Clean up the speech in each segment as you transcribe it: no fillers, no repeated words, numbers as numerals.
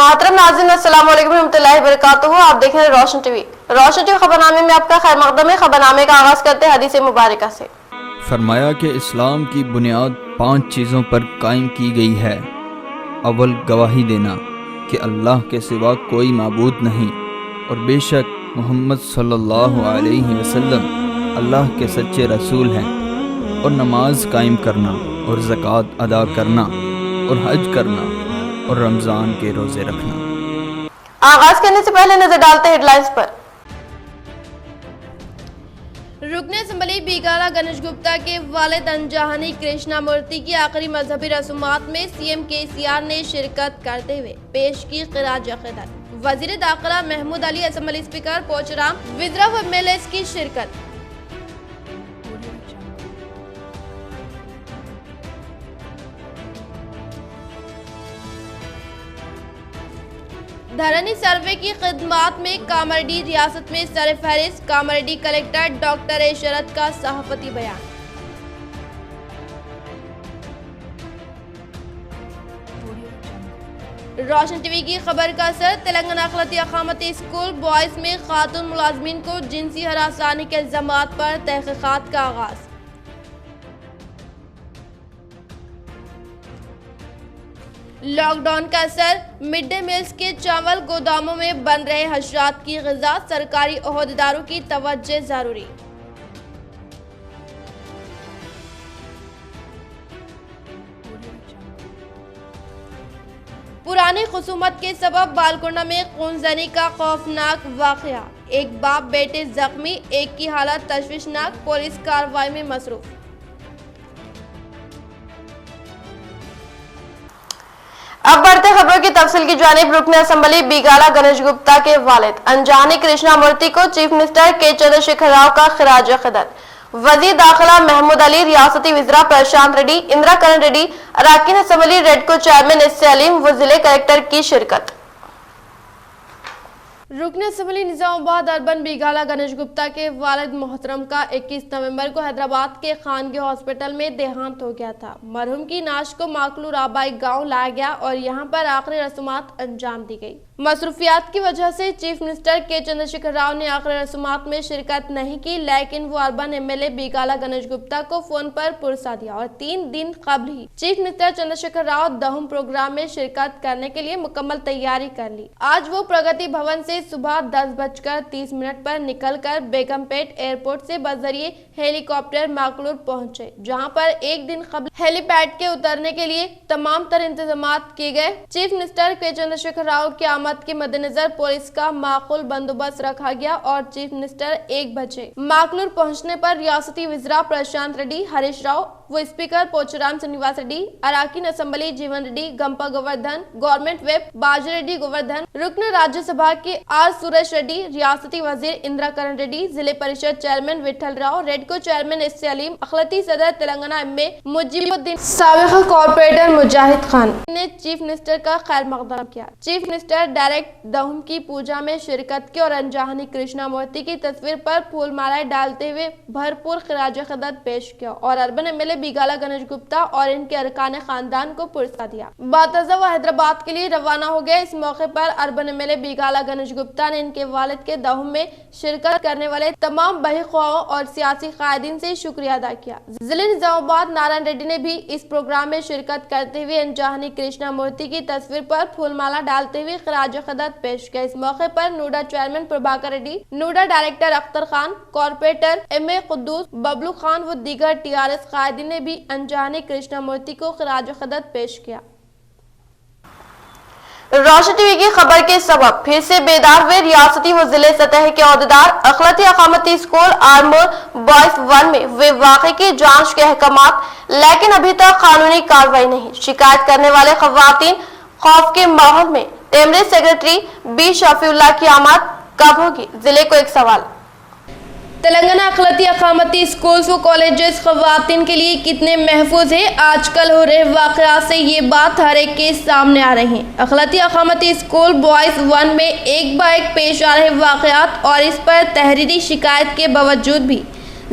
मोहतरम नाज़रीन, अस्सलाम वालेकुम रहमतुल्लाहि व बरकातुहू। आप देख रहे हैं रोशन टीवी। रोशन टीवी खबरनामे में आपका खैर मकदम है। खबरनामे का आगाज करते हैं हदीस मुबारका से। फरमाया कि इस्लाम की बुनियाद 5 चीज़ों पर कायम की गई है। अव्वल गवाही देना कि अल्लाह के सिवा कोई माबूद नहीं और बेशक मोहम्मद सल्लल्लाहु अलैहि वसल्लम अल्लाह के सच्चे रसूल हैं, और नमाज कायम करना और ज़कात अदा करना और हज करना और रमज़ान के रोज़े रखना। आगाज करने से पहले नजर डालते हैं हेडलाइंस पर। रुकन असम्बली बीगाला गणेश गुप्ता के वालिद अनजानी कृष्णा मूर्ति की आखिरी मजहबी रसूमात में सीएम केसीआर ने शिरकत करते हुए पेश की खिराज अक़ीदत। वजीर दाखिला महमूद अली, असम्बली स्पीकर पोचराम, विज़रा व एमएलएस की शिरकत। धरनी सर्वे की खिदमात में कामारेड्डी रियासत में सरफहरिस्त। कामारेड्डी कलेक्टर डॉक्टर ए शरद का सहाफती बयान। रोशन टीवी की खबर का असर। तेलंगाना अखलाती अकामती स्कूल बॉयज में खातून मुलाजमीन को जिनसी हरासानी के इल्जामात पर तहकीकात का आगाज। लॉकडाउन का असर। मिड डे मील्स के चावल गोदामों में बन रहे हशरात की ग़िज़ा। सरकारी ओहदेदारों की तवज्जो जरूरी। पुरानी खुसूमत के सबब बालकोंडा में खूनजनी का खौफनाक वाक़या। एक बाप बेटे जख्मी, एक की हालत तशवीशनाक। पुलिस कार्रवाई में मसरूफ। अब बढ़ते खबरों की तफसील की जानिब। रुकन असम्बली बीगाला गणेश गुप्ता के वालिद अनजानी कृष्णा मूर्ति को चीफ मिनिस्टर के चंद्रशेखर राव का खिराज अक़ीदत। वज़ीर दाखिला महमूद अली, रियासती वज़ीरा प्रशांत रेड्डी, इंदिरा करण रेड्डी, अरकान असम्बली रेडको चेयरमैन एस सलीम व जिले कलेक्टर की शिरकत। रुकन असम्बली निजामाबाद अर्बन बीगाला गणेश गुप्ता के वालिद मोहतरम का 21 नवंबर को हैदराबाद के खानगी हॉस्पिटल में देहांत हो गया था। मरहूम की नाश को माकलूर आबाई गांव लाया गया और यहां पर आखिरी रस्मात अंजाम दी गई। मसरूफियात की वजह से चीफ मिनिस्टर के चंद्रशेखर राव ने आखिरी रस्मात में शिरकत नहीं की, लेकिन वो अर्बन एमएलए बीगाला गणेश गुप्ता को फोन पर पुरसा दिया और 3 दिन कबल ही चीफ मिनिस्टर चंद्रशेखर राव दहुम प्रोग्राम में शिरकत करने के लिए मुकम्मल तैयारी कर ली। आज वो प्रगति भवन से सुबह 10:30 पर निकलकर बेगमपेट एयरपोर्ट से बजरिए हेलीकॉप्टर माकलूर पहुंचे, जहां पर एक दिन कबल हेलीपैड के उतरने के लिए तमाम तर इंतजामात किए गए। चीफ मिनिस्टर के चंद्रशेखर राव की आमद के मद्देनजर पुलिस का माकूल बंदोबस्त रखा गया और चीफ मिनिस्टर 1 बजे माकलूर पहुंचने पर रियासती वज़ीरा प्रशांत रेड्डी, हरीश राव व स्पीकर पोचराम श्रीनिवास रेड्डी, अरकान असम्बली जीवन रेड्डी, गंपा गोवर्धन, गवर्नमेंट वेब बाजिरेड्डी गोवर्धन, रुकन राज्यसभा के आर सुरेश रेड्डी, रियासती वजीर इंदिरा करण रेड्डी, जिले Parishad chairman Vithal Rao, REDCO chairman S Saleem, अखलाती सदर तेलंगाना एमए मुजीबुद्दीन, साबिक़ कॉर्पोरेटर मुजाहिद खान ने चीफ मिनिस्टर का खैर मकदम किया। चीफ मिनिस्टर डायरेक्ट दहुम की पूजा में शिरकत की और अनजानी कृष्णा मूर्ति की तस्वीर पर फूल मालाएं डालते हुए भरपूर खिराज अक़ीदत पेश किया और अर्बन एमएलए बीगाला गणेश गुप्ता और इनके अरकान खानदान को पुरसा दिया। बातज़ा वो हैदराबाद के लिए रवाना हो गए। इस मौके पर अर्बन एमएलए बीगाला गणेश गुप्ता ने इनके वालिद के दहुम में शिरकत करने वाले तमाम बहीख्वाहों और सियासी कायदीन से शुक्रिया अदा किया। जिले निजामाबाद नारायण रेड्डी ने भी इस प्रोग्राम में शिरकत करते हुए अनजानी कृष्णा मूर्ति की तस्वीर पर फूलमाला डालते हुए खिराज अक़ीदत पेश किया। इस मौके पर NUDA chairman Prabhakar Reddy, NUDA director Akhtar Khan, corporator MA Quddus, Bablu Khan व दीगर टीआरएस कायदीन ने भी अनजानी कृष्णा मूर्ति को खिराज अक़ीदत पेश किया। रोशन टीवी की खबर के सबब फिर से बेदार हुए रियासती व जिले सतह के ओहदेदार। अखलाती अकामती स्कूल आर्मोर बॉयज 1 में हुए वाक़े की जांच के अहकामात, लेकिन अभी तक कानूनी कार्रवाई नहीं। शिकायत करने वाले खवातीन खौफ के माहौल में। टेमरे सेक्रेटरी बी शफीउल्लाह की आमद कब होगी? जिले को एक सवाल। तेलंगाना अखलाती अकामती स्कूल्स व कॉलेजेस खवातीन के लिए कितने महफूज है? आजकल हो रहे वाक़यात से ये बात हर एक के सामने आ रही है। अखलाती अकामती स्कूल बॉयज़ 1 में एक बार एक पेश आ रहे वाक़यात और इस पर तहरीरी शिकायत के बावजूद भी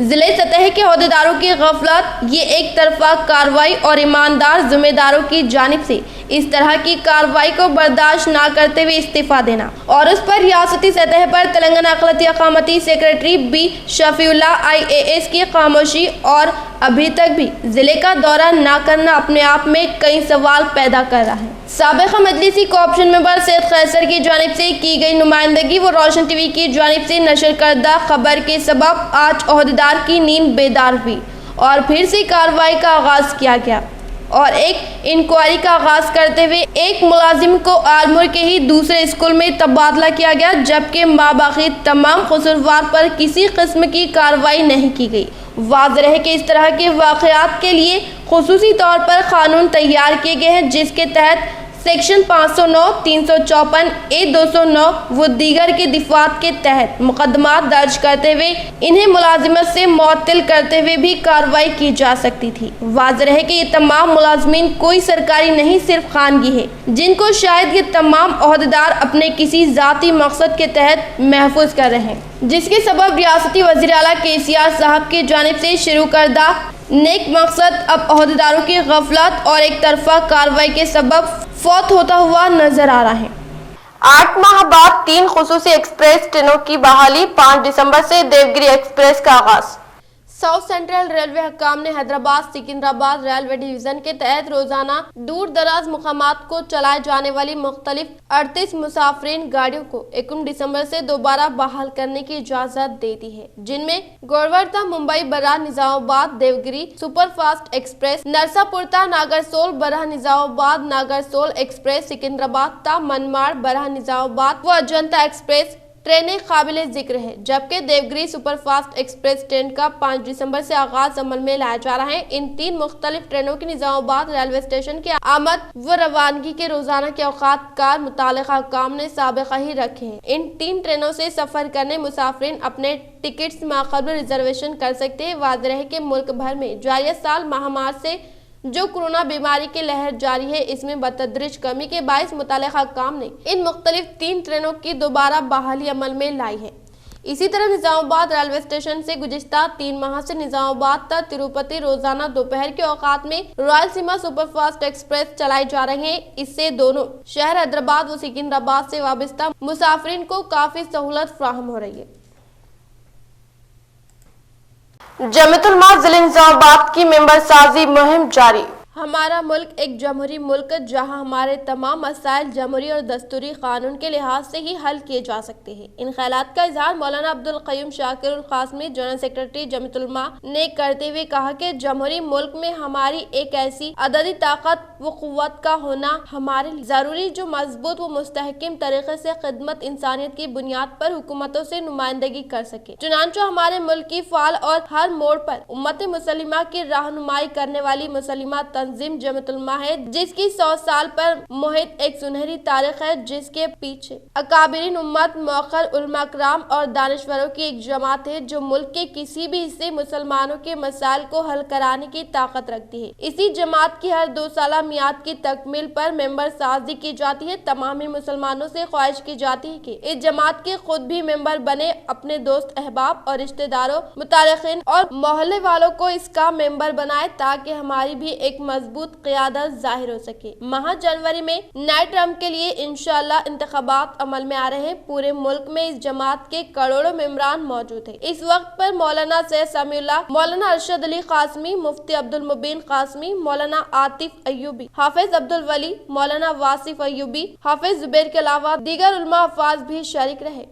जिले सतह के अहदेदारों की गफलत, ये एक तरफा कार्रवाई और ईमानदार जिम्मेदारों की जानिब से इस तरह की कार्रवाई को बर्दाश्त न करते हुए इस्तीफा देना और उस पर रियासती सतह पर तेलंगाना अखिलती अकामती सेक्रेटरी बी शफीउल्लाह IAS की खामोशी और अभी तक भी जिले का दौरा न करना अपने आप में कई सवाल पैदा कर रहा है। साबिक़ा मजलिसी कोऑप्शन मेंबर सैयद खैसर की जानिब से की गई नुमाइंदगी व रोशन टीवी की जानिब से नशर करदा खबर के सबब आज अहदेदार की नींद बेदार हुई और फिर से कार्रवाई का आगाज किया गया और एक इंक्वायरी का आगाज करते हुए एक मुलाजिम को आलमूर के ही दूसरे स्कूल में तबादला किया गया, जबकि माबाकी तमाम कसूरवार पर किसी किस्म की कार्रवाई नहीं की गई। वाज़ेह है कि इस तरह के वाक़यात के लिए खुसूसी तौर पर कानून तैयार किए गए हैं, जिसके तहत सेक्शन 509, 354, A209 व दीगर के दिफात के तहत मुकदमा दर्ज करते हुए इन्हें मुलाजिमत से मुअत्तल करते हुए भी कार्रवाई की जा सकती थी। वाज़ेह है कि ये तमाम मुलाजमीन कोई सरकारी नहीं, सिर्फ खानगी है, जिनको शायद ये तमाम अहदेदार अपने किसी ज़ाती मकसद के तहत महफूज कर रहे हैं, जिसके सबब रियासती वज़ीर आला KCR साहब की जानिब से शुरू करदा नेक मकसद अब अहदेदारों की गफलत और एक तरफा कार्रवाई के सबब फौत होता हुआ नजर आ रहा है। 8 माह बाद 3 खुसूसी एक्सप्रेस ट्रेनों की बहाली, 5 दिसंबर से देवगिरी एक्सप्रेस का आगाज। साउथ सेंट्रल रेलवे हुक्काम ने हैदराबाद सिकंदराबाद रेलवे डिवीजन के तहत रोजाना दूर दराज मुकामात को चलाए जाने वाली मुख्तलिफ 38 मुसाफिरीन गाड़ियों को 1 दिसंबर से दोबारा बहाल करने की इजाजत दे दी है, जिनमें गोरवर्धा मुंबई बरहा निजामाबाद देवगिरी सुपरफास्ट एक्सप्रेस, नरसापुरता नागरसोल बरहा निजामाबाद नागरसोल एक्सप्रेस, सिकंदराबाद ता मनमाड़ बरहा निजामाबाद व अजंता एक्सप्रेस ट्रेनें काबिल जिक्र है, जबकि देवगिरी सुपरफास्ट एक्सप्रेस ट्रेन का 5 दिसंबर से आगाज अमल में लाया जा रहा है। इन 3 मुख्तलिफ ट्रेनों की निजामाबाद रेलवे स्टेशन की आमद व रवानगी के रोजाना के औकात कार मुतालिका हुक्काम ने साबिक़ा ही रखे हैं। इन 3 ट्रेनों से सफर करने मुसाफिरीन अपने टिकट्स माक़बल रिजर्वेशन कर सकते हैं। वाज़ेह है कि मुल्क भर में जारी साल महामारी से जो कोरोना बीमारी की लहर जारी है, इसमें बतदरीज कमी के बायस मुतालिका हुक्काम ने इन मुख्तलिफ 3 ट्रेनों की दोबारा बहाली अमल में लाई है। इसी तरह निजामाबाद रेलवे स्टेशन से गुज़िश्ता 3 माह से निजामाबाद तक तिरुपति रोजाना दोपहर के औकात में रॉयल सीमा सुपरफास्ट एक्सप्रेस चलाई जा रही है। इससे दोनों शहर हैदराबाद व सिकंदराबाद से वाबस्ता मुसाफिरीन को काफी सहूलत फराहम हो रही है। जमीयतुल उलमा जिले निजामाबाद की मेंबर साजी मुहिम जारी। हमारा मुल्क एक जमहूरी मुल्क जहां हमारे तमाम मसाइल जमहूरी और दस्तूरी कानून के लिहाज से ही हल किए जा सकते हैं। इन ख्यालात का इजहार मौलाना अब्दुल क़य्यूम शाकिरुल क़ासमी जनरल सेक्रेटरी जमीयतुल उलमा ने करते हुए कहा कि जमहूरी मुल्क में हमारी एक ऐसी अददी ताकत व क़ुव्वत का होना हमारे लिए जरूरी, जो मजबूत व मुस्तहकम तरीके से खिदमत इंसानियत की बुनियाद पर हुकूमतों से नुमाइंदगी कर सके। चुनांचो हमारे मुल्क की फाल और हर मोड़ पर उम्मत मुसलिमा की रहनुमाई करने वाली मुसलिमा तंजीम जमीयतुल उलमा है, जिसकी 100 साल पर मुहित एक सुनहरी तारीख है, जिसके पीछे अकाबिरीन उम्मत मौखर उलमा कराम और दानिश्वरों की एक जमात है, जो मुल्क के किसी भी हिस्से मुसलमानों के मसाइल को हल कराने की ताकत रखती है। इसी जमात की हर 2 साल मियाद की तकमील पर मेंबर साजी की जाती है। तमामी मुसलमानों से ख्वाहिश की जाती है कि इस जमात के खुद भी मेंबर बने, अपने दोस्त अहबाब और रिश्तेदारों मुतालिकीन और मोहल्ले वालों को इसका मेंबर बनाए, ताकि हमारी भी एक मजबूत क़यादत जाहिर हो सके। माह जनवरी में नए टर्म के लिए इंशाअल्लाह इंतखाबात अमल में आ रहे हैं। पूरे मुल्क में इस जमात के करोड़ों मेंबरान मौजूद है। इस वक्त पर मौलाना सैयद समीउल्लाह, मौलाना अरशद अली क़ासमी, मुफ्ती अब्दुल मुबीन क़ासमी, मौलाना आतिफ अय्यूबी, हाफिज अब्दुल वली, मौलाना वासिफ अय्यूबी, हाफिज जुबैर के अलावा दीगर उलमा अफाज भी शरीक रहे।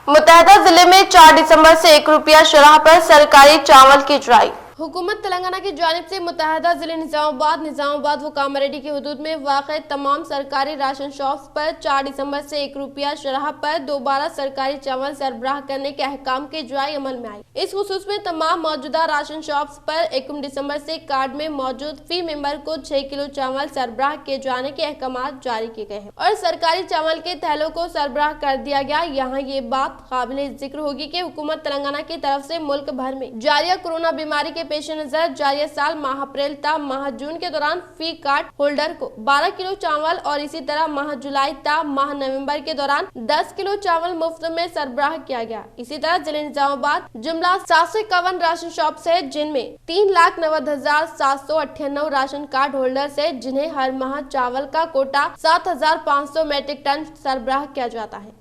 मुत्तहदा जिले में 4 दिसंबर से 1 रुपया शरह पर सरकारी चावल की ड्राई। हुकूमत तेलंगाना की जानिब से मुत्तहदा जिले निजामाबाद व कामारेड्डी की हुदूद में वाक़ तमाम सरकारी राशन शॉप्स पर 4 दिसंबर से 1 रुपया शरह पर दोबारा सरकारी चावल सरबराह करने के अहकाम के ड्राई अमल में आई। इस खुसूस में तमाम मौजूदा राशन शॉप्स पर 1 दिसंबर से कार्ड में मौजूद फी मेंबर को 6 किलो चावल सरबराह किए जाने के अहकाम जारी किए गए हैं और सरकारी चावल के थैलों को सरबराह कर दिया गया। यहाँ ये बात काबिल जिक्र होगी कि हुकूमत तेलंगाना की तरफ से मुल्क भर में जारी कोरोना बीमारी के पेश नजर जारी साल माह अप्रैल ता माह जून के दौरान फी कार्ड होल्डर को 12 किलो चावल और इसी तरह माह जुलाई ता माह नवंबर के दौरान 10 किलो चावल मुफ्त में सरबराह किया गया। इसी तरह जिले निजामाबाद जुमला 751 राशन शॉप है, जिनमें 3,90,798 राशन कार्ड होल्डर है, जिन्हें हर माह चावल का कोटा 7,500 मीट्रिक टन सरबराह किया जाता है।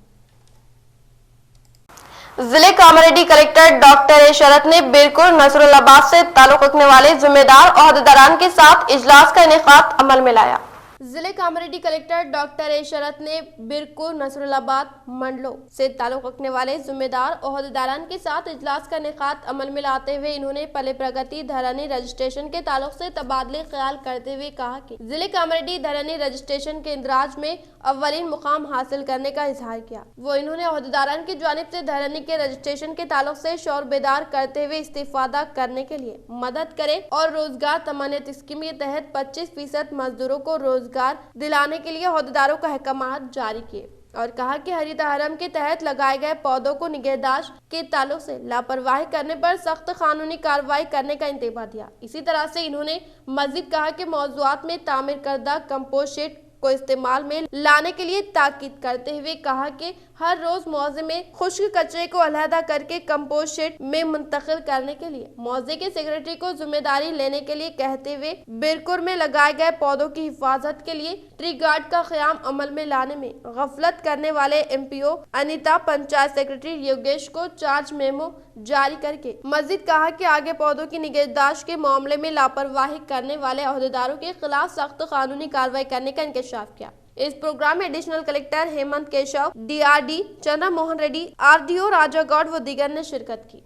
जिले कामारेड्डी कलेक्टर डॉक्टर ए शरत ने बिरकुल नसरुल्लाबाद से ताल्लुक रखने वाले जिम्मेदार ओहदेदारान के साथ इजलास का इनेकाद अमल में लाया। जिले कामारेड्डी कलेक्टर डॉक्टर ए शरत ने बिरकुल नसरुल्लाबाद मंडलों से ताल्लुक रखने वाले जिम्मेदार ओहदेदारान के साथ इजलास का इनेकाद अमल में लाते हुए इन्होंने पल्ले प्रगति धरनी रजिस्ट्रेशन के ताल्लुक से तबादले ख्याल करते हुए कहा कि जिले कामारेड्डी धरनी रजिस्ट्रेशन के इंदराज में अव्वलीन मुकाम हासिल करने का इजहार किया। वो इन्होंने ओहदेदारान की जानिब से धरनी के रजिस्ट्रेशन के ताल्लुक से शौर बेदार करते हुए इस्तीफादा करने के लिए मदद करें और रोजगार तमन्नत स्कीम के तहत 25% मजदूरों को रोजगार दिलाने के लिए ओहदेदारों को अहकामात जारी किए और कहा कि हरित हरम के तहत लगाए गए पौधों को निगहदाश्त के ताल्लुक से लापरवाही करने पर सख्त कानूनी कार्रवाई करने का इंतबाह दिया। इसी तरह से इन्होंने मजीद कहा कि मौजूदात में तामीर करदा कंपोस्ट शीट को इस्तेमाल में लाने के लिए ताकीद करते हुए कहा कि हर रोज मौजे में खुश्क कचरे को अलहदा करके कंपोस्ट शीट में मुंतकिल करने के लिए मौजे के सेक्रेटरी को जिम्मेदारी लेने के लिए कहते हुए बिरकुर में लगाए गए पौधों की हिफाजत के लिए ट्री गार्ड का क़याम अमल में लाने में गफलत करने वाले MPO अनिता, पंचायत सेक्रेटरी योगेश को चार्ज मेमो जारी करके मजीद कहा कि आगे पौधों की निगहदाश्त के मामले में लापरवाही करने वाले ओहदेदारों के खिलाफ सख्त कानूनी कार्रवाई करने का इंकशाफ किया। इस प्रोग्राम में additional collector Hemant Keshav, DRD Chandra Mohan Reddy, RDO राजा गौड़ व दीगर ने शिरकत की।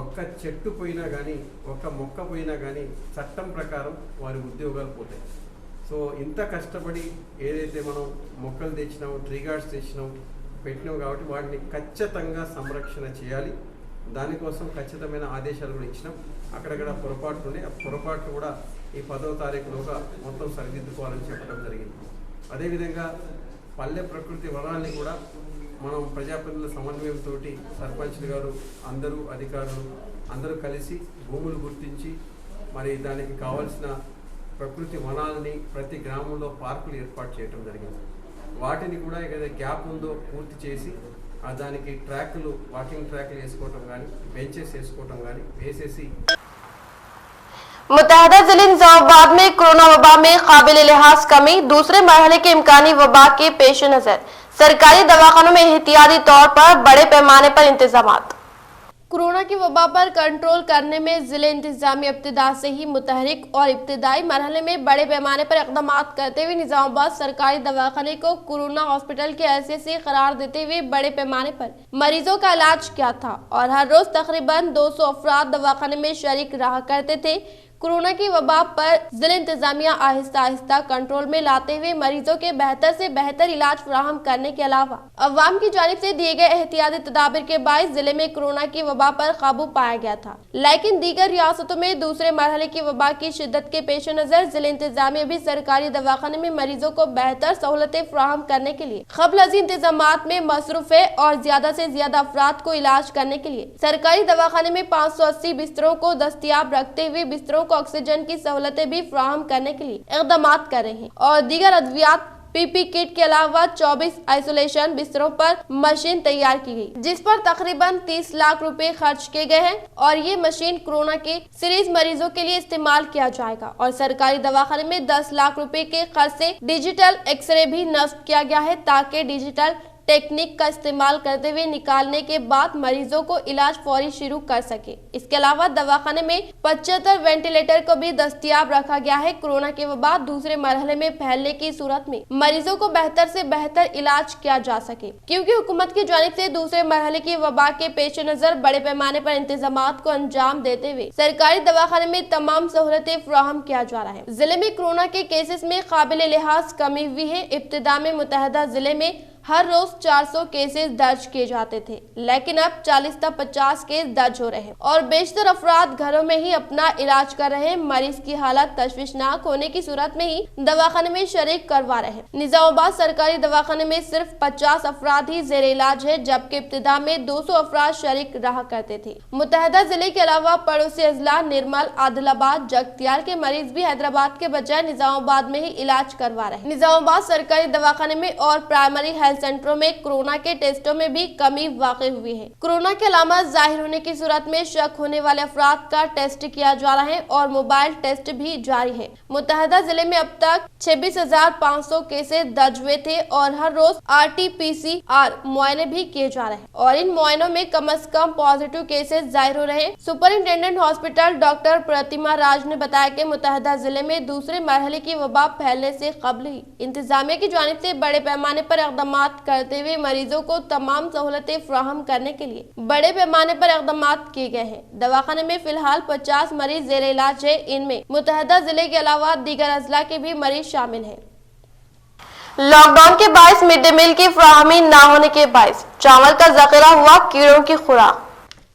ఒక్క చెట్టు పోయినా కానీ ఒక్క మొక్క పోయినా కానీ చట్టం ప్రకారం వారి ఉద్యోగాలు పోతాయి. సో ఇంత కష్టపడి ఏదైతే మనం మొక్కలు తెచ్చినాం, ట్రీ గార్డ్స్ తెచ్చినాం, పెట్టినాం కాబట్టి వాటిని ఖచ్చితంగా సంరక్షణ చేయాలి. దానికోసం ఖచ్చితమైన ఆదేశాలు కూడా ఇచ్చినాం. అక్కడక్కడ పొరపాట్లు ఉన్నాయి, ఆ పొరపాట్లు కూడా ఈ 10వ తారీఖులోగా మొత్తం సరిదిద్దుకోవాలని చెప్పడం జరిగింది. అదేవిధంగా పల్లె ప్రకృతి వనాల్ని కూడా మనం ప్రజాప్రతినిధుల సమన్వయంతో సర్పంచ్లు గారు అందరూ అధికారులు అందరూ కలిసి భూములు గుర్తించి మరి దానికి కావాల్సిన ప్రకృతి వనాలని ప్రతి గ్రామంలో పార్కులు ఏర్పాటు చేయడం జరిగింది. వాటిని కూడా ఏదైతే గ్యాప్ ఉందో పూర్తి చేసి దానికి ట్రాక్లు, వాకింగ్ ట్రాక్లు వేసుకోవటం కానీ, బెంచెస్ వేసుకోవటం కానీ వేసేసి मुतहदा जिले निजामाबाद में कोरोना वबा में काबिल लिहाज कमी, दूसरे मरहले के इम्कानी वबा के पेश नजर सरकारी दवाखानों में एहतियाती तौर पर बड़े पैमाने पर इंतजामात। कोरोना की वबा पर कंट्रोल करने में जिले इंतजामी इब्तिदा से ही मुतहरिक और इब्तिदाई मरहले में बड़े पैमाने पर इक़दाम करते हुए निजामाबाद सरकारी दवाखाने को कोरोना हॉस्पिटल के हैसियत से करार देते हुए बड़े पैमाने पर मरीजों का इलाज किया था और हर रोज तकरीबन 200 अफराद दवाखाने में शरीक रहा करते थे। कोरोना की वबा पर जिला इंतजामिया आहिस्ता आहिस्ता कंट्रोल में लाते हुए मरीजों के बेहतर से बेहतर इलाज फराहम करने के अलावा अवाम की जानिब से दिए गए एहतियाती तदाबीर के बायस जिले में कोरोना की वबा पर काबू पाया गया था। लेकिन दीगर रियासतों में दूसरे मरहले की वबा की शिद्दत के पेश नजर जिला इंतजामिया भी सरकारी दवाखाने में मरीजों को बेहतर सहूलतें फराहम करने के लिए क़ब्ल-अज़ इंतजाम में मसरूफ है और ज्यादा से ज्यादा अफराद को इलाज करने के लिए सरकारी दवाखाने में 580 बिस्तरों को दस्तियाब रखते हुए बिस्तरों को ऑक्सीजन की सहूलतें भी फराहम करने के लिए इक़दाम कर रहे हैं और दीगर अद्वियात PP किट के अलावा 24 आइसोलेशन बिस्तरों पर मशीन तैयार की गई, जिस पर तकरीबन 30 लाख रुपए खर्च किए गए हैं और ये मशीन कोरोना के सीरीज मरीजों के लिए इस्तेमाल किया जाएगा और सरकारी दवाखाने में 10 लाख रुपए के खर्च से डिजिटल एक्सरे भी नस्ब किया गया है ताकि डिजिटल टेक्निक का इस्तेमाल करते हुए निकालने के बाद मरीजों को इलाज फौरी शुरू कर सके। इसके अलावा दवाखाने में 75 वेंटिलेटर को भी दस्तियाब रखा गया है। कोरोना के वबा दूसरे मरहले में फैलने की सूरत में मरीजों को बेहतर से बेहतर इलाज किया जा सके, क्योंकि हुकूमत की जानिब से दूसरे मरहले की वबा के पेश नजर बड़े पैमाने पर इंतजामात को अंजाम देते हुए सरकारी दवाखाने में तमाम सहूलतें फराहम किया जा रहा है। जिले में कोरोना के केसेस में काबिल लिहाज कमी हुई है। इब्तिदा में मुतहदा जिले में हर रोज 400 केसेस दर्ज किए जाते थे, लेकिन अब 40 से 50 केस दर्ज हो रहे हैं और बेशतर अफराद घरों में ही अपना इलाज कर रहे हैं। मरीज की हालत तशवीशनाक होने की सूरत में ही दवाखाने में शरीक करवा रहे हैं। निजामाबाद सरकारी दवाखाने में सिर्फ 50 अफराद ही जेर इलाज है, जबकि इब्तिदा में 200 अफराद शरीक रहा करते थे। मुत्तहदा जिले के अलावा पड़ोसी अजला निर्मल, आदिलाबाद, जगतियाल के मरीज भी हैदराबाद के बजाय निजामाबाद में ही इलाज करवा रहे हैं। निजामाबाद सरकारी दवाखाने में और प्राइमरी हेल्थ सेंटरों में कोरोना के टेस्टों में भी कमी वाक़ई हुई है। कोरोना के अलामत जाहिर होने की सूरत में शक होने वाले अफराद का टेस्ट किया जा रहा है और मोबाइल टेस्ट भी जारी है। मुत्तहदा जिले में अब तक 26,500 केसेस दर्ज हुए थे और हर रोज RT-PCR मुआयने भी किए जा रहे हैं और इन मुआयनों में कम से कम पॉजिटिव केसेस जाहिर हो रहे हैं। सुपरिंटेंडेंट हॉस्पिटल डॉक्टर प्रतिमा राज ने बताया कि मुत्तहदा जिले में दूसरे मरहले की वबा फैलने से कबल ही इंतजामिया की जानिब से बड़े पैमाने पर इक़दाम करते हुए मरीजों को तमाम सहूलतें फराहम करने के लिए बड़े पैमाने पर इक़दाम किए गए हैं। दवाखाने में फिलहाल 50 मरीज जेर इलाज है। इनमें मुत्तहदा जिले के अलावा दीगर अजला के भी मरीज शामिल हैं। लॉकडाउन के बायस मिड डे मील की फराहमी न होने के बायस चावल का जखीरा हुआ कीड़ों की खुराक।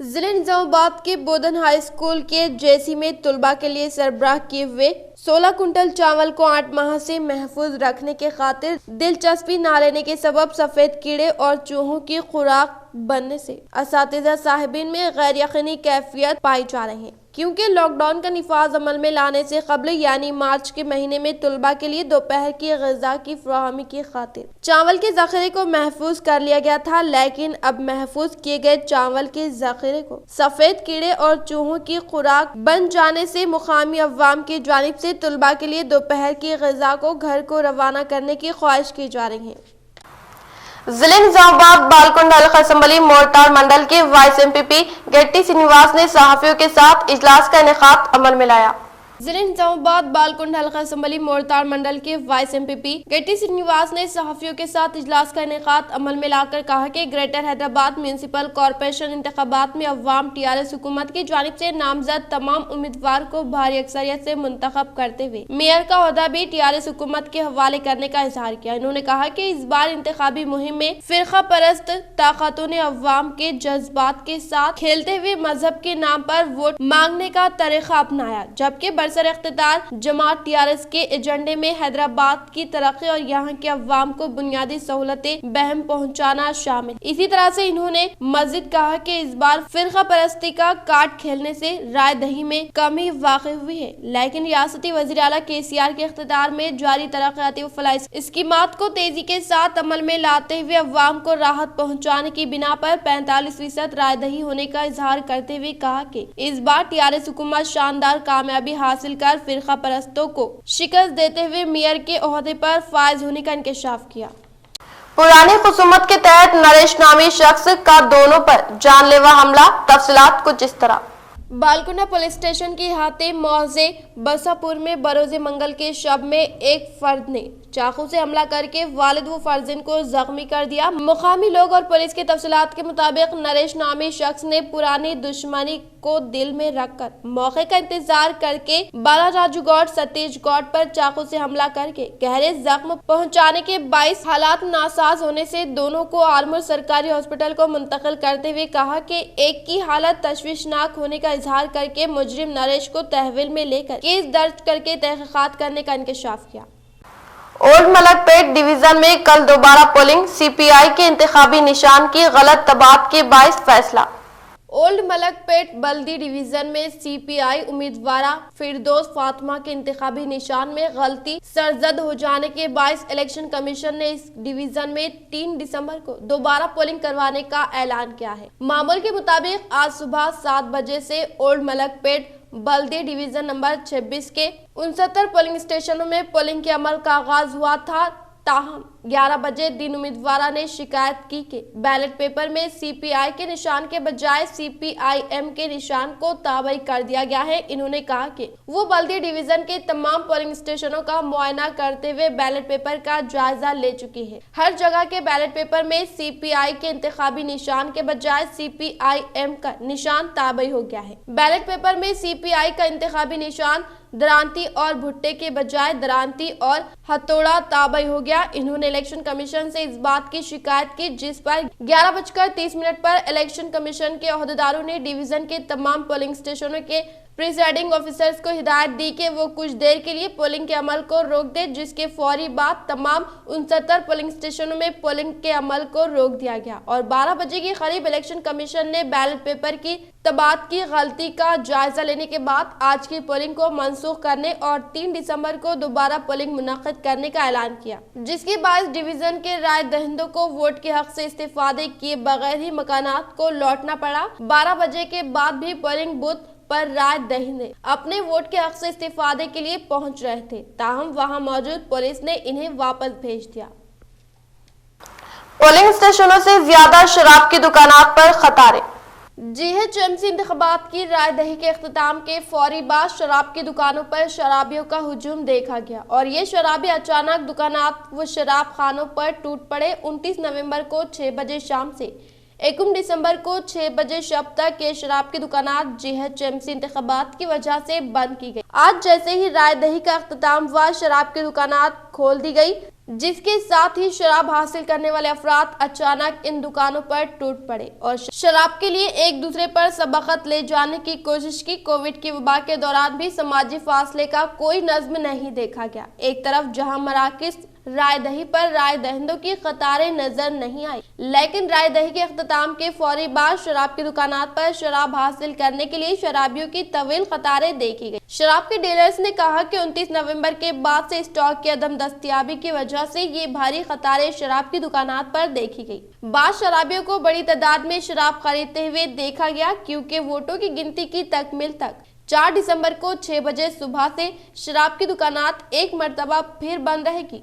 जिले निजामाबाद के बोधन हाई स्कूल के जेसी में तलबा के लिए सरबराह किए हुए 16 कुंटल चावल को 8 माह से महफूज रखने के खातिर दिलचस्पी न लेने के सबब सफेद कीड़े और चूहों की खुराक बनने से असातिज़ा साहिबीन में गैर यकीनी कैफियत पाई जा रही है, क्योंकि लॉकडाउन का निफाज अमल में लाने से कबल यानी मार्च के महीने में तलबा के लिए दोपहर की ग़िज़ा की फराहमी की खातिर चावल के ज़ख़ीरे को महफूज कर लिया गया था, लेकिन अब महफूज किए गए चावल के ज़ख़ीरे को सफेद कीड़े और चूहों की खुराक बन जाने से मुकामी अवाम की जानिब से तलबा के लिए दोपहर की ग़िज़ा को घर को रवाना करने की ख्वाहिश की जा रही है। जिले निजामाबाद बालकुंड हल्का असम्बली मोरतार मंडल के वाइस MPP गेट्टी श्रीनिवास ने सहाफियों के साथ इजलास का इनेकाद अमल में लाया। जिले निजामाबाद बालकुंड हल्का असम्बली मोरतार मंडल के वाइस MPP गेट्टी श्रीनिवास ने सहाफियों के साथ इजलास का इनेकाद अमल में लाकर कहा कि ग्रेटर हैदराबाद म्यूनिसिपल कॉरपोरेशन इंतखाबात में अवाम TRS हुकूमत की जानिब से नामजद तमाम उम्मीदवार को भारी अक्सरियत से मुंतखब करते हुए मेयर का ओहदा भी TRS हुकूमत के हवाले करने का इजहार किया। इन्होंने कहा कि इस बार इंतखाबी मुहिम में फिरका परस्त ताकतों ने अवाम के जज्बात के साथ खेलते हुए मजहब के नाम पर वोट मांगने का तरीका अपनाया, जबकि सर इख्तिदार जमात TRS के एजेंडे में हैदराबाद की तरक्की और यहाँ के अवाम को बुनियादी सहूलतें बहम पहुँचाना शामिल। इसी तरह से इन्होंने मजीद कहा कि इस बार फिरका परस्ती का कार्ड खेलने से राय दही में कमी वाक़ई हुई है, लेकिन रियासती वज़ीर आला KCR के इख्तिदार में जारी तरक्याती व फलाही स्कीमात को तेजी के साथ अमल में लाते हुए अवाम को राहत पहुँचाने की बिना पर 45% राय दही होने का इजहार करते हुए कहा कि इस बार TRS हुकूमत शानदार कामयाबी हासिल कर फिरका परस्तों को शिकस्त देते हुए मेयर के ओहदे पर फायज होने का इंकशाफ किया। पुरानी खुसूमत के तहत नरेश नामी शख्स का दोनों पर जानलेवा हमला, तफसीलात कुछ इस तरह। बालकुंडा पुलिस स्टेशन के अहाते मौजे बसापुर में बरोज़े मंगल के शब में एक फर्द ने चाकू से हमला करके वालिद व फर्जिन को जख्मी कर दिया। मुकामी लोग और पुलिस की तफसीलात के मुताबिक नरेश नामी शख्स ने पुरानी दुश्मनी को दिल में रखकर मौके का इंतजार करके बाला राजू गौड़ सतीश गौड़ पर चाकू से हमला करके गहरे जख्म पहुंचाने के बाइस हालात नासाज होने से दोनों को आर्मूर सरकारी हॉस्पिटल को मुंतकिल करते हुए कहा कि एक की हालत तशवीशनाक होने का इजहार करके मुजरिम नरेश को तहवील में लेकर केस दर्ज करके तहकीकात करने का इंकशाफ किया। ओल्ड मलकपेट डिवीजन में कल दोबारा पोलिंग, CPI के इंतखाबी निशान की गलत तबात के बाइस फैसला। ओल्ड मलकपेट बल्दी डिवीजन में CPI उम्मीदवारा फिरदौस फातिमा के इंतखाबी निशान में गलती सरजद हो जाने के बायस इलेक्शन कमीशन ने इस डिवीजन में 3 दिसंबर को दोबारा पोलिंग करवाने का ऐलान किया है। मामूल के मुताबिक आज सुबह 7 बजे से ओल्ड मलकपेट बल्दी डिवीजन नंबर 26 के 69 पोलिंग स्टेशनों में पोलिंग के अमल का आगाज हुआ था। ताहम 11 बजे दिन उम्मीदवारा ने शिकायत की कि बैलेट पेपर में CPI के निशान के बजाय CPIM के निशान को ताबई कर दिया गया है। इन्होंने कहा कि वो बल्दी डिवीजन के तमाम पोलिंग स्टेशनों का मुआयना करते हुए बैलेट पेपर का जायजा ले चुकी है। हर जगह के बैलेट पेपर में CPI के इंतखाबी निशान के बजाय CPIM का निशान ताबई हो गया है। बैलेट पेपर में CPI का इंतखाबी निशान दरांती और भुट्टे के बजाय दरांती और हथौड़ा ताबई हो गया। इन्होंने इलेक्शन कमीशन से इस बात की शिकायत की, जिस पर 11:30 पर इलेक्शन कमीशन के ओहदेदारों ने डिवीजन के तमाम पोलिंग स्टेशनों के प्रिसाइडिंग ऑफिसर्स को हिदायत दी कि वो कुछ देर के लिए पोलिंग के अमल को रोक दे, जिसके फौरी बाद तमाम 69 पोलिंग स्टेशनों में पोलिंग के अमल को रोक दिया गया और 12 बजे के करीब इलेक्शन कमीशन ने बैलेट पेपर की तबात की गलती का जायजा लेने के बाद आज की पोलिंग को मनसूख करने और 3 दिसंबर को दोबारा पोलिंग मुनक्किद करने का ऐलान किया, जिसके बाद डिवीजन के राय दहिंदों को वोट के हक से इस्तेफादे किए बगैर ही मकानात को लौटना पड़ा। 12 बजे के बाद भी पोलिंग बूथ पर राय दहिंदे अपने वोट के हक से इस्तीफादे के लिए पहुंच रहे थे, ताहम वहां मौजूद पुलिस ने इन्हें वापस भेज दिया। पोलिंग स्टेशनों से ज्यादा शराब की दुकानात पर खतारे। जीएचएमसी इंतखाबात की राय दही के इख्तिताम के फौरी बाद शराब की दुकानों पर शराबियों का हुजूम देखा गया और ये शराबी अचानक दुकानात व शराब खानों पर टूट पड़े। 29 नवंबर को 6 बजे शाम से 1 दिसंबर को 6 बजे शब तक के शराब की दुकानात जीएचएमसी इंतखाबात की वजह से बंद की गई। आज जैसे ही राय दही का इख्तिताम हुआ, शराब की दुकानात खोल दी गई, जिसके साथ ही शराब हासिल करने वाले अफराद अचानक इन दुकानों पर टूट पड़े और शराब के लिए एक दूसरे पर सबकत ले जाने की कोशिश की। कोविड की वबा के दौरान भी समाजी फासले का कोई नज्म नहीं देखा गया। एक तरफ जहां मराकिज राय दही पर राय दहिंदों की कतारें नजर नहीं आई, लेकिन राय दही के इख्तिताम के फौरी बाद शराब की दुकानात पर शराब हासिल करने के लिए शराबियों की तवील कतारें देखी गई। शराब के डीलर्स ने कहा कि 29 नवंबर के बाद से स्टॉक की अदम दस्तयाबी की वजह से ये भारी कतारें शराब की दुकानात पर देखी गई। बाद शराबियों को बड़ी तादाद में शराब खरीदते हुए देखा गया, क्योंकि वोटों की गिनती की तकमील तक 4 दिसंबर को 6 बजे सुबह से शराब की दुकानात एक मरतबा फिर बंद रहेगी।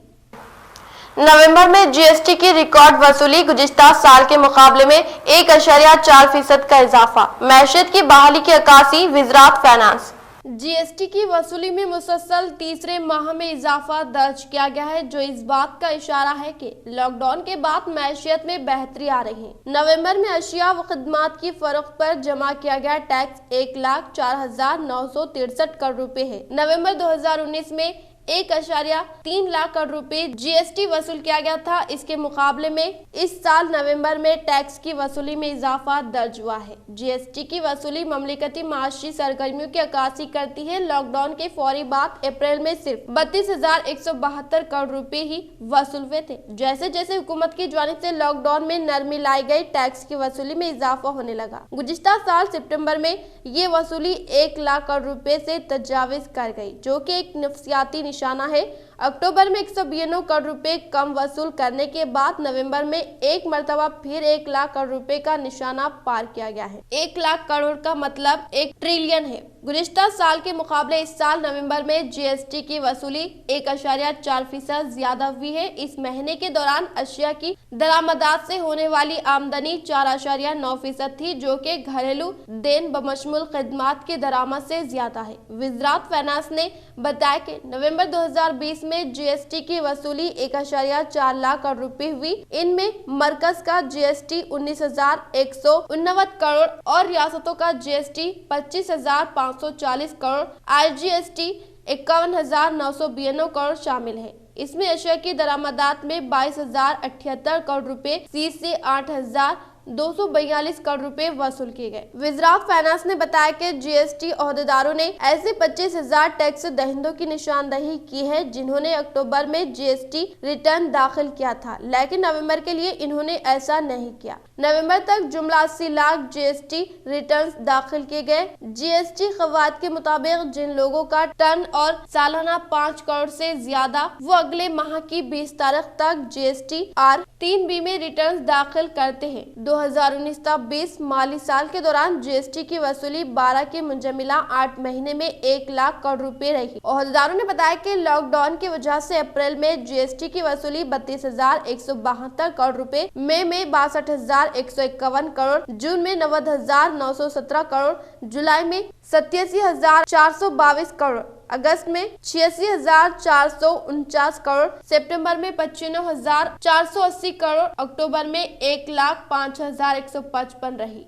नवंबर में जीएसटी की रिकॉर्ड वसूली, गुज़िश्ता साल के मुकाबले में 1.4% का इजाफा। मैशियत की बहाली की अक्कासी, वज़ारत फाइनेंस। जीएसटी की वसूली में मुसलसल तीसरे माह में इजाफा दर्ज किया गया है, जो इस बात का इशारा है कि लॉकडाउन के बाद मैशियत में बेहतरी आ रही है। नवंबर में अशिया व खदमात की फरोख्त पर जमा किया गया टैक्स 1,04,963 करोड़ रुपए है। नवंबर 2019 में 1.3 लाख करोड़ रुपए जीएसटी वसूल किया गया था। इसके मुकाबले में इस साल नवंबर में टैक्स की वसूली में इजाफा दर्ज हुआ है। जीएसटी की वसूली ममलिकती माशी सरगर्मियों की अक्कासी करती है। लॉकडाउन के फौरी बाद अप्रैल में सिर्फ 32,172 करोड़ रुपए ही वसूल हुए थे। जैसे जैसे हुकूमत की जानिब से लॉकडाउन में नरमी लाई गई, टैक्स की वसूली में इजाफा होने लगा। गुज़िश्ता साल सितंबर में ये वसूली 1 लाख करोड़ रुपए से तजाविज कर गई, जो कि एक नफसियाती निशाना है। अक्टूबर में 192 करोड़ रुपए कम वसूल करने के बाद नवंबर में एक मरतबा फिर 1 लाख करोड़ रुपए का निशाना पार किया गया है। 1 लाख करोड़ का मतलब 1 ट्रिलियन है। गुज़िश्ता साल के मुकाबले इस साल नवंबर में जीएसटी की वसूली 1.4% ज्यादा हुई है। इस महीने के दौरान अशिया की दरामदात से होने वाली आमदनी 4.9% थी, जो कि घरेलू देन बमशमुल खदमात के दरामद से ज्यादा है। वज़ारत फाइनेंस ने बताया कि नवंबर 2020 में जीएसटी की वसूली 1.4 लाख करोड़ रुपए हुई। इनमें मरकज का जीएसटी 19,189 करोड़ और रियासतों का जीएसटी 25,540 करोड़, आईजीएसटी 51,992 करोड़ शामिल है। इसमें अशिया की दरामदात में 22,078 करोड़ रुपए, सी से 8,242 करोड़ रुपए वसूल किए गए। वज़ारत फाइनेंस ने बताया कि जीएसटी ओहदेदारों ने ऐसे 25,000 टैक्स दहिंदों की निशानदही की है, जिन्होंने अक्टूबर में जीएसटी रिटर्न दाखिल किया था, लेकिन नवंबर के लिए इन्होंने ऐसा नहीं किया। नवंबर तक जुमला 80 लाख जीएसटी रिटर्न्स दाखिल किए गए। जीएसटी कवायद के मुताबिक जिन लोगों का टर्न और सालाना 5 करोड़ से ज्यादा, वो अगले माह की 20 तारीख तक जीएसटी R3B में रिटर्न्स दाखिल करते हैं। 2019-20 माली साल के दौरान जीएसटी की वसूली 12 के मुंजमिला 8 महीने में 1 लाख करोड़ रुपए रही। ओहदेदारों ने बताया कि लॉकडाउन की वजह से अप्रैल में जीएसटी की वसूली 32,172 करोड़ रुपए, मई में 62,151 करोड़, जून में 90,917 करोड़, जुलाई में 87,422 करोड़, अगस्त में 86,449 करोड़, सितंबर में 95,480 करोड़, अक्टूबर में 1,05,155 रही।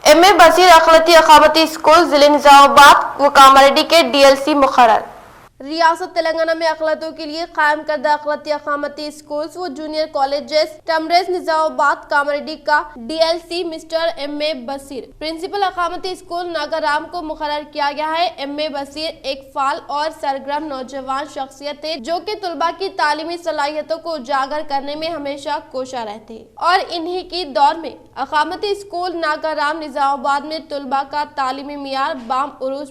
एम.ए. बसीर अखलती अकामती स्कूल जिले निजामाबाद व कामारेड्डी के डीएलसी मुकर्रर। रियासत तेलंगाना में अखलतों के लिए कायम करदा अखलती अकामती स्कूल्स व जूनियर कॉलेजेस टमरेज निजामाबाद कामरेड्डी का DLC mister M.A. Basheer principal अकामती स्कूल नागाराम को मुकर्रर किया गया है। M.A. बशीर एक फाल और सरगर्म नौजवान शख्सियत है जो कि तुलबा की तालीमी सलाहियतों को उजागर करने में हमेशा कोशा रहते हैं और इन्हीं की दौर में अकामती स्कूल नागाराम निजामाबाद में तुलबा का तालीमी मियार बाम उरूज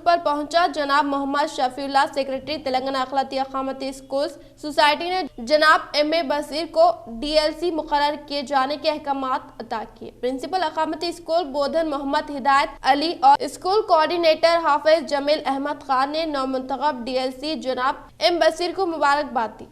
पर पहुंचा। जनाब मोहम्मद शफीउल्लाह सेक्रेटरी तेलंगाना अखलाती अकामती स्कूल्स सोसाइटी ने जनाब M.A. बशीर को DLC मुकर्रर किए जाने के अहकामात अता किए। प्रिंसिपल अकामती स्कूल बोधन मोहम्मद हिदायत अली और स्कूल कोऑर्डिनेटर हाफिज जमील अहमद खान ने नौमुंतखब DLC जनाब M. बशीर को मुबारकबाद दी।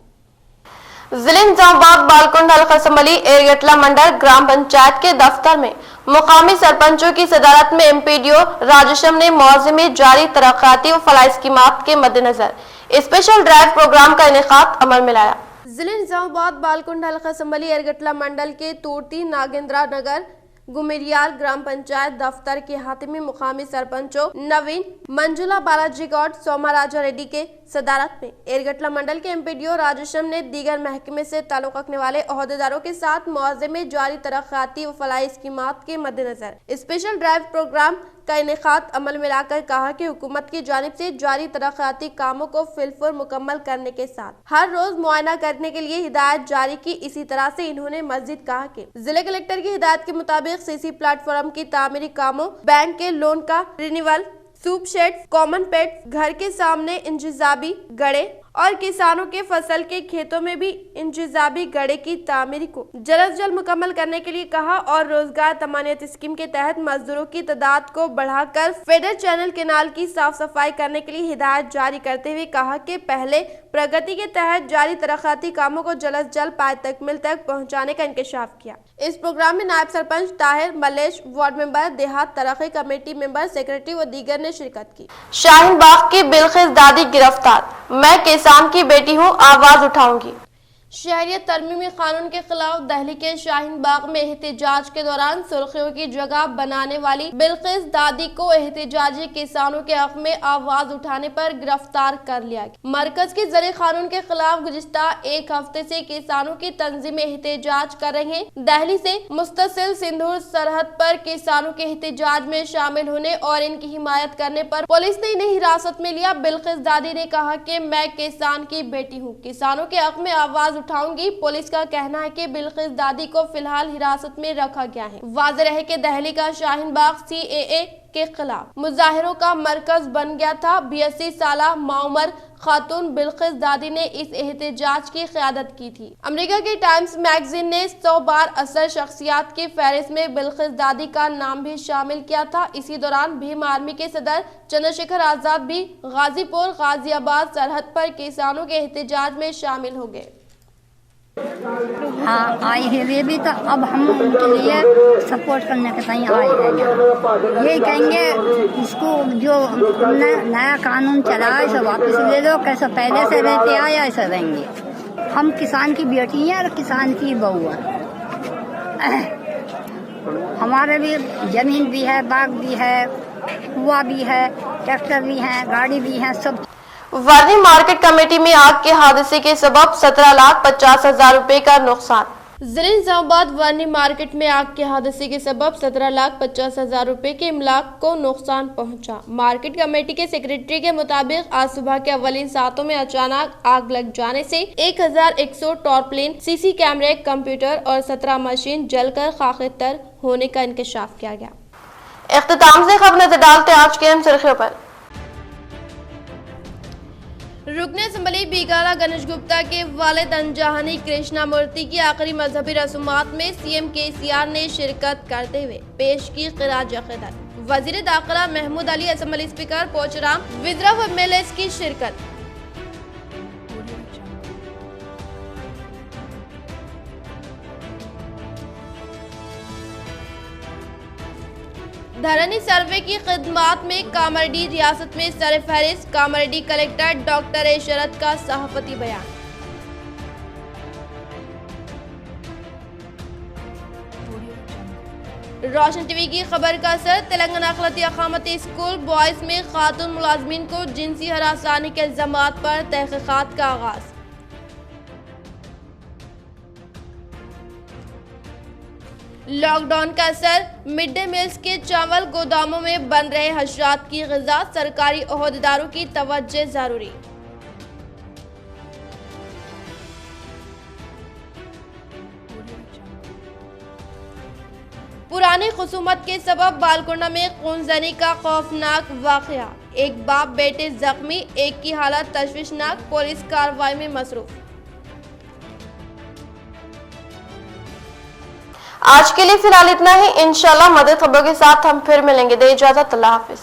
जिले निजामाबाद बालकुंड हल्का असम्बली एरगटला मंडल ग्राम पंचायत के दफ्तर में मुकामी सरपंचों की सदारत में MPDO राजेशम ने मौजे में जारी तरक्याती व फलाही स्कीमात के मद्देनजर स्पेशल ड्राइव प्रोग्राम का इनेकाद अमल में लाया। जिले निजामाबाद बालकुंड हल्का असम्बली एरगटला मंडल के तूर्ती नागेंद्रा नगर गुमेरियाल ग्राम पंचायत दफ्तर के हाथी में मुकामी सरपंचों नवीन मंजुला बालाजी गौड सोमा राजा रेड्डी के सदारत में एरगटला मंडल के MPDO राजेशम ने दीगर महकमे से ताल्लुक रखने वाले ओहदेदारों के साथ मुआवजे में जारी तरक्याती व फलाही स्कीमात के मद्देनजर स्पेशल ड्राइव प्रोग्राम का इनेकाद अमल में लाकर कहा कि हुकूमत की जानिब से जारी तरक्याती कामों को फिलफुल मुकम्मल करने के साथ हर रोज मुआयना करने के लिए हिदायत जारी की। इसी तरह से इन्होंने मजीद कहा कि जिले कलेक्टर की हिदायत के मुताबिक CC प्लेटफॉर्म की तामीरी कामों, बैंक के लोन का रिन्यूअल, सूप शेड, कॉमन पेट, घर के सामने इंतजाबी गड़े और किसानों के फसल के खेतों में भी इंतजाबी गड़े की तामीर को जल्द जल्द मुकम्मल करने के लिए कहा और रोजगार तमानियत स्कीम के तहत मजदूरों की तादाद को बढ़ाकर फेडर चैनल केनाल की साफ सफाई करने के लिए हिदायत जारी करते हुए कहा कि पहले प्रगति के तहत जारी तरक्याती कामों को जल्द जल्द पाए तकमील तक पहुँचाने का इंकशाफ किया। इस प्रोग्राम में नायब सरपंच ताहिर मलेश, वार्ड मेंबर, देहात तरक्की कमेटी मेंबर, सेक्रेटरी व दीगर ने शिरकत की। शाहीन बाग की बिल्किस दादी गिरफ्तार, मैं किसान की बेटी हूँ, आवाज उठाऊंगी। शहरियत तरमीमी कानून के खिलाफ दिल्ली के शाहीन बाग में एहतजाज के दौरान सुर्खियों की जगह बनाने वाली बिल्किस दादी को एहतजाजी किसानों के हक में आवाज उठाने पर गिरफ्तार कर लिया गया। मरकज के जरिए कानून के खिलाफ गुज़िश्ता एक हफ्ते से किसानों की तंजीमें एहतजाज कर रही हैं। दिल्ली से मुस्तसिल सिंधु सरहद पर किसानों के एहतजाज में शामिल होने और इनकी हिमायत करने पर पुलिस ने इन्हें हिरासत में लिया। बिल्किस दादी ने कहा कि मैं किसान की बेटी हूँ, किसानों के हक में आवाज उठाऊंगी। पुलिस का कहना है कि बिल्किस दादी को फिलहाल हिरासत में रखा गया है। वाज़ेह है कि दिल्ली का शाहीन बाग CAA के खिलाफ मुजाहिरों का मरकज बन गया था। 82 साला माउमर खातून बिल्किस दादी ने इस एहतजाज की क़यादत की थी। अमेरिका के टाइम्स मैगजीन ने 100 बार असर शख्सियात की फहरिस्त में बिल्किस दादी का नाम भी शामिल किया था। इसी दौरान भीम आर्मी के सदर चंद्रशेखर आजाद भी गाजीपुर गाजियाबाद सरहद पर किसानों के एहतजाज में शामिल हो गए। हाँ, आई है वे भी, तो अब हम उनके लिए सपोर्ट करने के लिए आए हैं। यही कहेंगे इसको जो नया कानून चला है इसे वापस ले लो, कैसे पहले से रहते आए ऐसे रहेंगे। हम किसान की बेटी हैं और किसान की बहू हैं। हमारे भी जमीन भी है, बाग भी है, कुआं भी है, ट्रैक्टर भी है, गाड़ी भी है, सब। वर्नी मार्केट कमेटी में आग के हादसे के सबब 17,50,000 रुपए का नुकसान। जिले निजामाबाद वर्नी मार्केट में आग के हादसे के सबब 17,50,000 रुपए के इमलाक को नुकसान पहुंचा। मार्केट कमेटी के सेक्रेटरी के मुताबिक आज सुबह के अवलिन सातों में अचानक आग लग जाने से 1100 टॉर्पलिन, CC कैमरे, कंप्यूटर और 17 मशीन जलकर खाक-ए-तर होने का इंकशाफ किया गया। इख्तिताम से खबर नजर डालते आज के अहम सुर्खियों पर। रुकने असम्बली बीगाला गणेश गुप्ता के वालिद अनजानी कृष्णा मूर्ति की आखिरी मजहबी रसूमात में CM KCR ने शिरकत करते हुए पेश की खिराज अक़ीदत। वजीर दाखिला महमूद अली, असम्बली स्पीकर पोचराम, विज़रा व MLAs की शिरकत। धरनी सर्वे की खिदमात में कामरेड्डी रियासत में सरफहरिस्त, कामरेड्डी कलेक्टर डॉक्टर A शरद का सहाफती बयान। रोशन टीवी की खबर का असर तेलंगाना अखलाती अकामती स्कूल बॉयज में खातून मुलाजमीन को जिनसी हरासानी के इल्जामात पर तहकीकात का आगाज। लॉकडाउन का असर, मिड डे मील्स के चावल गोदामों में बन रहे हशरात की ग़िज़ा, सरकारी ओहदेदारों की तवज्जो जरूरी। पुरानी खुसूमत के सबब बालकोंडा में खूनजनी का खौफनाक वाक़या, एक बाप बेटे जख्मी, एक की हालत तशवीशनाक, पुलिस कार्रवाई में मसरूफ। आज के लिए फिलहाल इतना ही। इंशाल्लाह मदद खबरों के साथ हम फिर मिलेंगे। दे इजाजत, अल्लाह हाफिज।